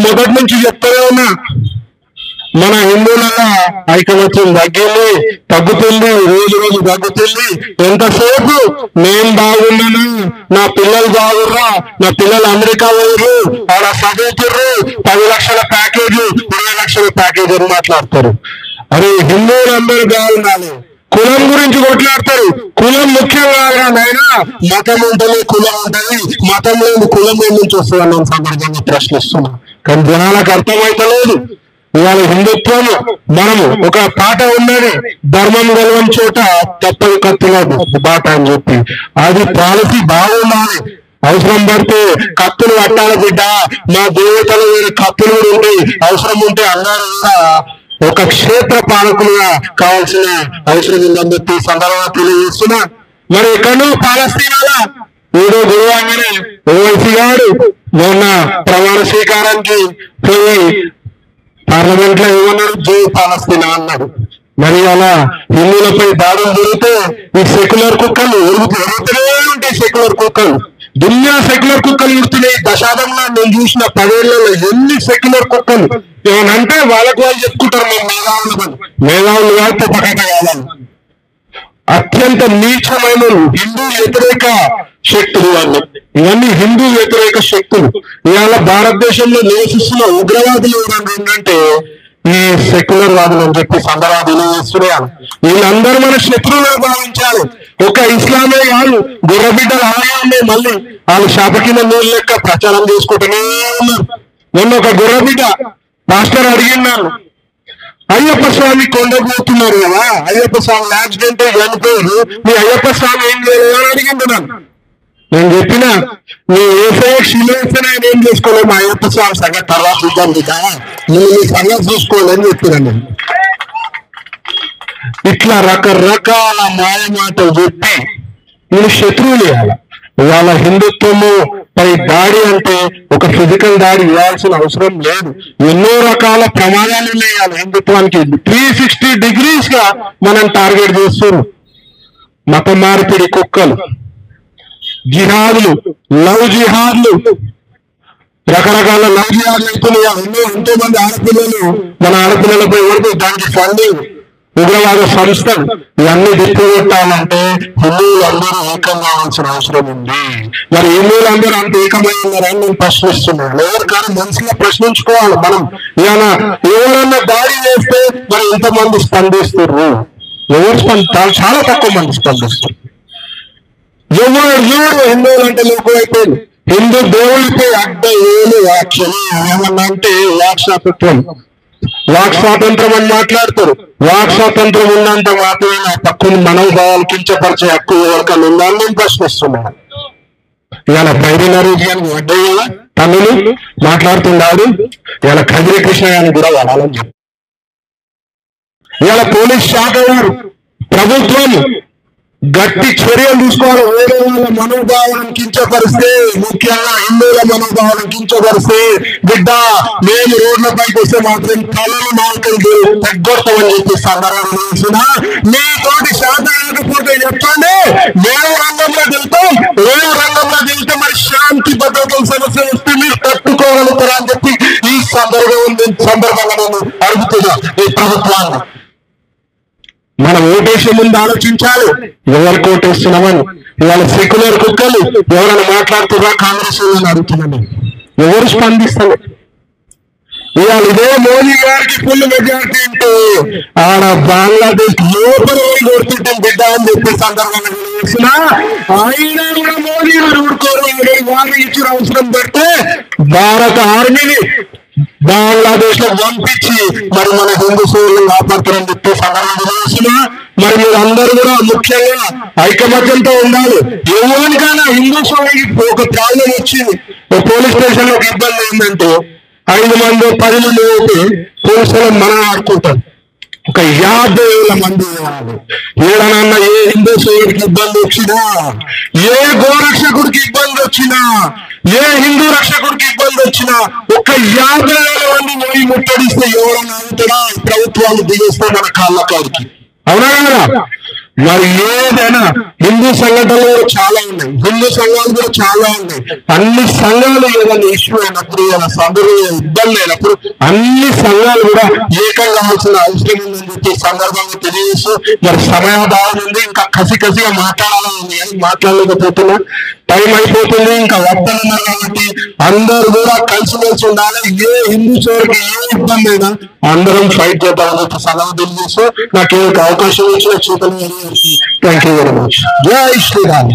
మొదటి నుంచి చెప్తూనే ఉన్నా, మన హిందువులలో ఐకమత్యం తగ్గుతుంది, రోజు రోజు తగ్గుతుంది. ఎంతసేపు నేను బాగున్నాను, నా పిల్లలు బాగుర్రా, నా పిల్లలు అమెరికా పోయారు, ఆడ చదువుతుర్రు, 10 లక్షల ప్యాకేజ్, 20 లక్షల ప్యాకేజ్ అని మాట్లాడతారు. అరే హిందువులందరూ బాగుండాలి, కులం గురించి కొట్లాడతారు. కులం ముఖ్యం కాదురా నాయనా, మతం ఉంటుంది, కులం ఉంటుంది. మతం లేని కులం ఏం నుంచి వస్తుందని నేను సందర్భంగా ప్రశ్నిస్తున్నా. కానీ జనాలకు అర్థమైతలేదు. ఇవాళ హిందుత్వం మనము ఒక పాట ఉన్నది, ధర్మం గెలవని చోట తప్పని కత్తుల బాట అని చెప్పి. అది పాలసీ బాగుండాలి. అవసరం పడితే కత్తులు పట్టాలి బిడ్డ, మా దేవతలు వేరే కత్తులు కూడా ఉంటాయి. అవసరం ఉంటే అన్నారు కూడా ఒక క్షేత్ర పాలకులుగా కావాల్సిన అవసరం ఉందని చెప్పి సందర్భంగా తెలియజేస్తున్నా. మరి ఎక్కడో పాలస్తీనాలా ఏదో గురువాంగానే ఓవైసీ గారు మొన్న ప్రమాణ స్వీకారానికి పోయి పార్లమెంట్ లో ఏమన్నాడు, జై పాలస్తీనా అన్నాడు. మరి అలా హిందువులపై దాడులు జరిగితే ఈ సెక్యులర్ కుక్కలు ఉరుగుతూనే ఉంటాయి. సెక్యులర్ కుక్కలు దునియా సెక్యులర్ కుక్కలు ఉడుతున్నాయి. దశాబ్దంలో నేను చూసిన 10 ఏళ్లలో ఎన్ని సెక్యులర్ కుక్కలు. ఏమనంటే వాళ్ళకు వాళ్ళు చెప్పుకుంటారు మేము మేధావులు కాదు, పొప్పకట కావాలి. అత్యంత నీచమైన హిందూ వ్యతిరేక శక్తులు వాళ్ళు. ఇవన్నీ హిందూ వ్యతిరేక శక్తులు. ఇవాళ భారతదేశంలో నివసిస్తున్న ఉగ్రవాదులు ఏంటంటే ఈ సెక్యులర్ వాదులు అని చెప్పి సందర్భాలు చేస్తున్నాను. వీళ్ళందరూ మన శత్రువులుగా భావించాలి. ఒక ఇస్లామే కాదు, గుర్రబిడ్డలు అలాగే ఉన్నాయి. మళ్ళీ వాళ్ళు శాప కింద నీళ్ళు లెక్క ప్రచారం చేసుకుంటూనే ఉన్నారు. మొన్న ఒక గుర్రబిడ్డ మాస్టర్ అడిగినాను, అయ్యప్ప స్వామి కొండకు పోతున్నారు కదా, అయ్యప్ప స్వామి యాక్సిడెంట్ చనిపోయారు, మీ అయ్యప్ప స్వామి ఏం చేయలేదు అని అడిగింది నన్ను. నేను చెప్పిన నీ ఏసఐ క్షీణిస్తేనే ఆయన ఏం చేసుకోలేదు, మా అయ్యప్ప స్వామి సంగతి తర్వాత చూద్దాం కదా, నువ్వు నీ సంగతి చూసుకోవాలని చెప్పినా నేను. ఇట్లా రకరకాల మాయ మాటలు చెప్పి నేను శత్రువులు వేయాలి. ఇవాళ హిందుత్వము పై దాడి అంటే ఒక ఫిజికల్ దాడి ఇవ్వాల్సిన అవసరం లేదు. ఎన్నో రకాల ప్రమాదాలు ఉన్నాయి హిందుత్వానికి. 360 degrees గా మనం టార్గెట్ చేస్తున్నాం. మత మార్పిడి కుక్కలు, జిహాదులు, లవ్ జిహాద్లు, రకరకాల లవ్ జిహాద్లు అవుతున్నాయి. ఎంతో మంది ఆడపిల్లలు మన ఆడపిల్లలపై ఎవరిపై దానికి ఫండింగ్, ఉగ్రవాద సంస్థలు ఇవన్నీ దిక్కుగొట్టాలంటే హిందువులందరూ ఏకం కావాల్సిన అవసరం ఉంది. మరి హిందువులందరూ అంత ఏకమై ఉన్నారని నేను ప్రశ్నిస్తున్నాను. ఎవరికైనా మనసులో ప్రశ్నించుకోవాలి మనం. ఇలా ఎవరన్నా దాడి చేస్తే మరి ఎంతమంది స్పందిస్తారు? ఎవరు చాలా తక్కువ మంది స్పందిస్తారు. ఎవరు హిందువులు అంటే లోకమైపోయింది. హిందూ దేవుళ్ళపై ఏలు వ్యాఖ్యలు ఏమన్నా అంటే వాక్ స్వాతంత్రం అని మాట్లాడతారు. వాక్ స్వాతంత్రం ఉన్నంత మాత్రమే పక్కన మనోభావాలు కించపరిచే హక్కు ఎవరికన్నా ఉందని నేను ప్రశ్నిస్తున్నాను. ఇవాళ పైరినరీజీ అని అడ్డే కదా తమిళ మాట్లాడుతున్నాడు. ఇవాళ కదిరి కృష్ణ గారిని కూడా వాడాలని చెప్పి ఇవాళ పోలీస్ శాఖ వారు ప్రభుత్వం గట్టి చర్యలు తీసుకోవాలి. వేరే వాళ్ళ మనోభావాలను కించపరిస్తే, ముఖ్యంగా హిందువుల మనోభావాలను కించపరిస్తే బిడ్డ మేము రోడ్లపైకి వస్తే మాత్రం తలలు నాలుకలు తగ్గొడతామని చెప్పి సందర్భంగా చేసిన మీతోటి శాతం లేకపోతే చెప్పండి. మేము రంగంలో వెళ్తాం, వేరే రంగంలో వెళ్తే మరి శాంతి భద్రతల సమస్య వస్తే మీరు తట్టుకోగలుగుతారా అని చెప్పి ఈ సందర్భంగా నేను అడుగుతున్నా ఈ ప్రభుత్వాన్ని. మనం ఓటేసే ముందు ఆలోచించాలి ఎవరికి ఓటేస్తున్నామని. ఇవాళ సెక్యులర్ కుక్కలు ఎవరైనా మాట్లాడుతున్నా కాంగ్రెస్ వాళ్ళని అడుగుతున్నాను, ఎవరు స్పందిస్తారు? ఇవాళ ఇదే మోదీ గారికి ఫుల్ మెజారిటీ ఉంటే ఆడ బంగ్లాదేశ్ లోపల కొడుతుంటే బిడ్డ అని చెప్పి సందర్భంగా తెలియజేసిన అయినా కూడా మోదీ గారు ఊరుకోరు. వాళ్ళు ఇచ్చిన అవసరం పడితే భారత ఆర్మీని బంగ్లాదేశ్ లో పంపించి మరి మన హిందూ సోదరులను కాపాడుతారని చెప్పి సందర్భంగా తెలిసిన మరి మీరు అందరూ కూడా ముఖ్యంగా ఐకమత్యంతో ఉండాలి. ఎవరికైనా హిందూ సోదరుడికి ఒక ప్రాబ్లం వచ్చింది, పోలీస్ స్టేషన్ లో ఇబ్బంది ఏంటంటే 5 మంది 10 మంది పోతే పోలీసులు మనం ఆడుకుంటాం. ఒక 50,000 మంది ఏడనన్నా ఏ హిందూ సోదరుడికి ఇబ్బంది వచ్చినా, ఏ గోరక్షకుడికి ఇబ్బంది వచ్చినా, ఏ హిందూ రక్షకుడికి ఇబ్బంది వచ్చినా ఒక 50,000 మంది పోయి ముట్టడిస్తే ఎవరన్నా అవుతాడా? ప్రభుత్వాలు దిగేస్తే మన కాళ్ళ కాడికి. అవునా కదా? మరి ఏదైనా హిందూ సంఘటనలు కూడా చాలా ఉన్నాయి, హిందూ సంఘాలు కూడా చాలా ఉన్నాయి. అన్ని సంఘాలు ఏదైనా ఇష్యూ అయినప్పుడు, ఏదైనా సభలు ఇబ్బంది అయినప్పుడు అన్ని సంఘాలు కూడా ఏకం కావాల్సిన అవసరం ఉందని చెప్పి సందర్భంగా తెలియజేస్తూ, మరి సమయాభావం ఉంది, ఇంకా కసిగా మాట్లాడాలని ఉంది కానీ మాట్లాడలేకపోతున్నా. టైం అయిపోతుంది, ఇంకా వద్దనున్నారు కాబట్టి అందరూ కూడా కలిసిమెలిసి ఉండాలి. ఏ హిందూ సోదరుకి ఏ ఇబ్బంది అయినా అందరం ఫైట్ చేద్దామని చెప్పి సలహా తెలియజేస్తూ నాకు అవకాశం ఇచ్చిన చేతలు థ్యాంక్ యూ వెరీ మచ్. జై శ్రీరామ్.